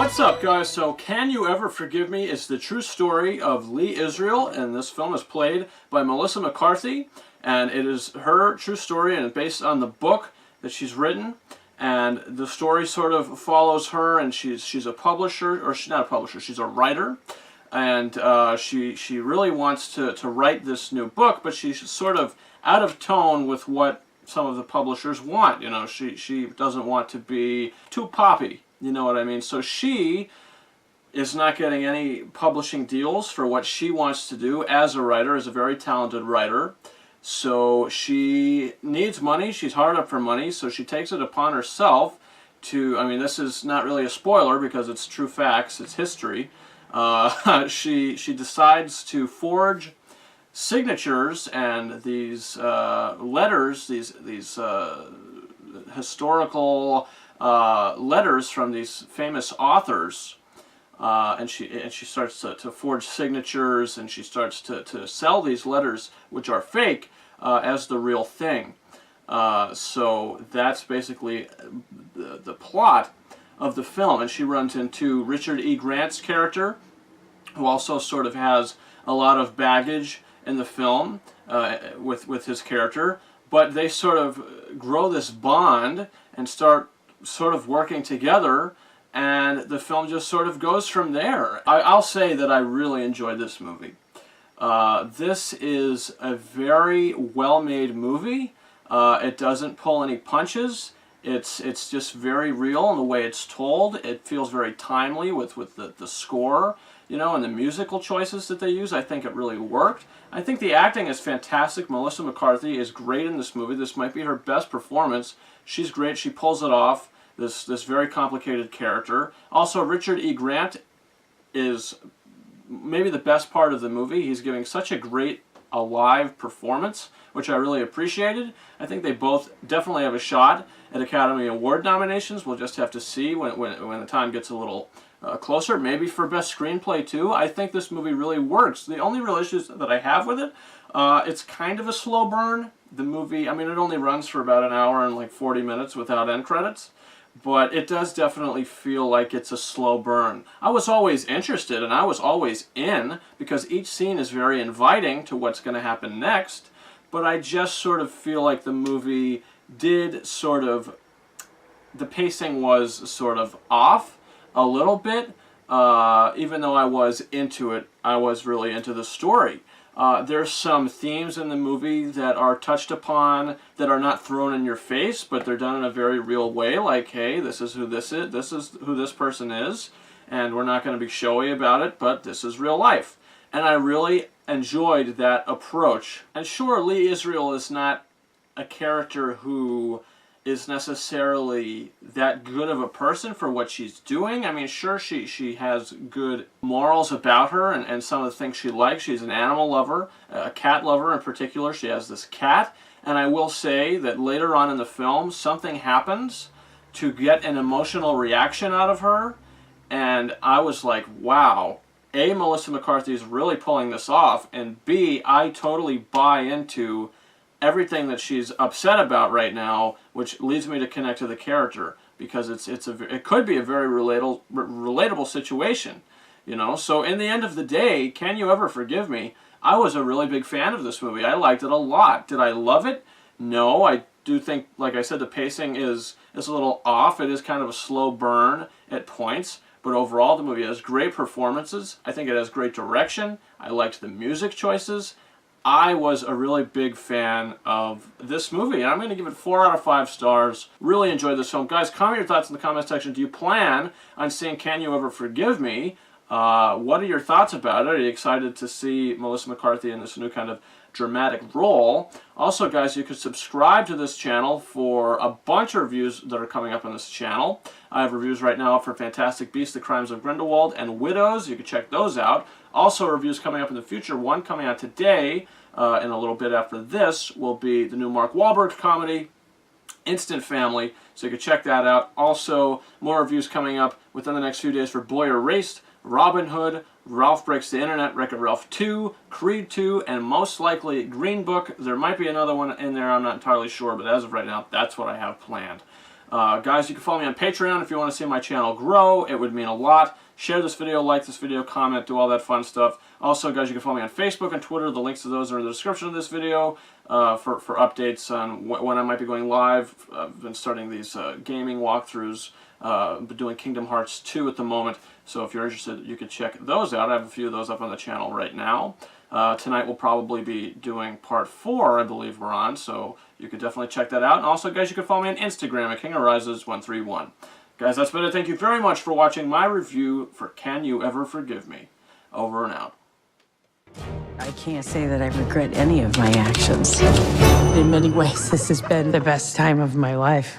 What's up, guys? So, Can You Ever Forgive Me is the true story of Lee Israel, and this film is played by Melissa McCarthy, and it is her true story, and it's based on the book that she's written, and the story sort of follows her, and she's a publisher, or she's not a publisher, she's a writer, and she really wants to write this new book, but she's sort of out of tone with what some of the publishers want. You know, she doesn't want to be too poppy. You know what I mean? So she is not getting any publishing deals for what she wants to do as a writer, as a very talented writer. So she needs money. She's hard up for money. So she takes it upon herself to, I mean, this is not really a spoiler because it's true facts, it's history. She decides to forge signatures and these letters, these historical letters from these famous authors, and she starts to forge signatures, and she starts to sell these letters, which are fake, as the real thing. So that's basically the plot of the film, and she runs into Richard E. Grant's character, who also sort of has a lot of baggage in the film with his character, but they sort of grow this bond and start sort of working together, and the film just sort of goes from there. I'll say that I really enjoyed this movie. This is a very well-made movie. It doesn't pull any punches. It's just very real in the way it's told. It feels very timely with the score, you know, and the musical choices that they use. I think it really worked. I think the acting is fantastic. Melissa McCarthy is great in this movie. This might be her best performance. She's great. She pulls it off, this very complicated character. Also, Richard E. Grant is maybe the best part of the movie. He's giving such a great, alive performance, which I really appreciated. I think they both definitely have a shot at Academy Award nominations. We'll just have to see when the time gets a little closer. Maybe for Best Screenplay, too. I think this movie really works. The only real issues that I have with it, it's kind of a slow burn. The movie, I mean, it only runs for about an hour and like 40 minutes without end credits, but it does definitely feel like it's a slow burn. I was always interested, and I was always in, because each scene is very inviting to what's going to happen next, but I just sort of feel like the movie did sort of, the pacing was sort of off a little bit. Even though I was into it, I was really into the story. There's some themes in the movie that are touched upon that are not thrown in your face, but they're done in a very real way, like, hey, this is who this person is, and we're not going to be showy about it, but this is real life. And I really enjoyed that approach. And sure, Lee Israel is not a character who is necessarily that good of a person for what she's doing. I mean, sure, she has good morals about her and some of the things she likes. She's an animal lover, a cat lover in particular. She has this cat, and I will say that later on in the film, something happens to get an emotional reaction out of her, and I was like, wow, A, Melissa McCarthy is really pulling this off, and B, I totally buy into everything that she's upset about right now, which leads me to connect to the character, because it could be a very relatable situation, you know. So in the end of the day, Can You Ever Forgive Me? I was a really big fan of this movie. I liked it a lot. Did I love it? No. I do think, like I said, the pacing is a little off. It is kind of a slow burn at points, but overall the movie has great performances. I think it has great direction. I liked the music choices. I was a really big fan of this movie, and I'm going to give it 4 out of 5 stars. Really enjoyed this film. Guys, comment your thoughts in the comment section. Do you plan on seeing Can You Ever Forgive Me? What are your thoughts about it? Are you excited to see Melissa McCarthy in this new kind of dramatic role? Also, guys, you could subscribe to this channel for a bunch of reviews that are coming up on this channel. I have reviews right now for Fantastic Beasts, The Crimes of Grindelwald, and Widows. You can check those out. Also, reviews coming up in the future. One coming out today, and a little bit after this, will be the new Mark Wahlberg comedy, Instant Family, so you can check that out. Also, more reviews coming up within the next few days for Boy Erased, Robin Hood, Ralph Breaks the Internet, Wreck-It Ralph 2, Creed 2, and most likely Green Book. There might be another one in there, I'm not entirely sure, but as of right now, that's what I have planned. Guys, you can follow me on Patreon if you want to see my channel grow. It would mean a lot. Share this video, like this video, comment, do all that fun stuff. Also, guys, you can follow me on Facebook and Twitter. The links to those are in the description of this video for updates on when I might be going live. I've been starting these gaming walkthroughs, doing Kingdom Hearts 2 at the moment. So if you're interested, you could check those out. I have a few of those up on the channel right now. Tonight we'll probably be doing part 4, I believe we're on, so you could definitely check that out. And also, guys, you can follow me on Instagram at KingArises131. Guys, that's been it. Thank you very much for watching my review for Can You Ever Forgive Me? Over and out. I can't say that I regret any of my actions. In many ways, this has been the best time of my life.